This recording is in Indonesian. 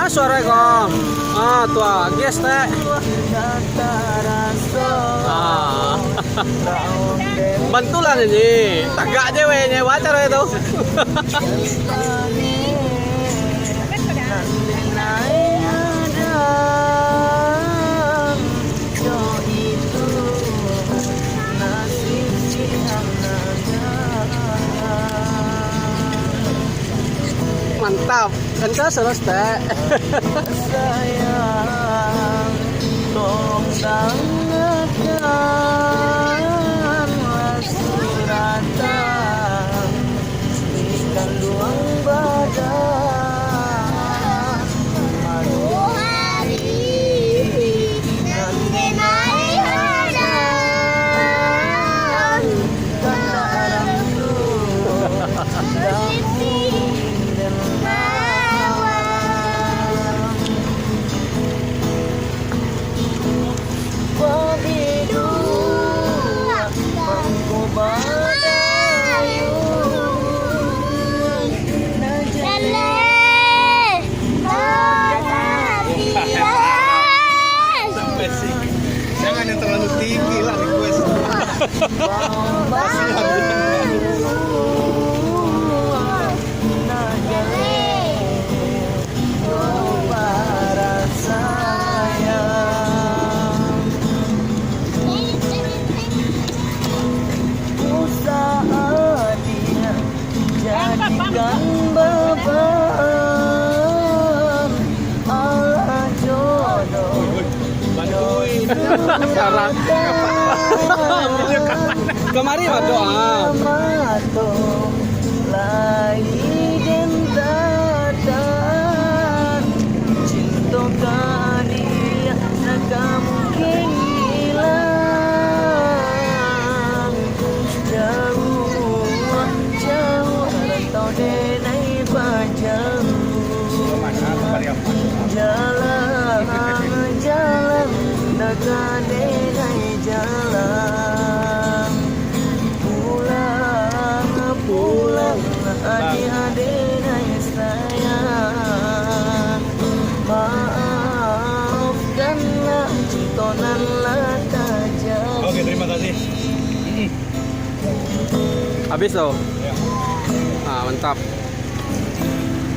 Ah, suara kong. Ah, tua, guys teh. Ah. Bantulan ini. Tagak aja we nyewa cara itu. Mantap, kan kau selesai. Sayang, tolong sangatkanlah suratan di kandungan badan. Malu hari nanti naik hadan kata orang tua Jangan yang terlalu tinggi lah request. Jadikan beban Allah jodoh. Sekarang. Kemari mah doa. Cinta kania kamu hilang jauh jauh rantau denai pajang jalan jalan dekat denai jalan pulang pulang adik-adik denai sayang maafkanlah cintonan tajam. Oke, terima kasih. Habis tuh. Ah, mantap.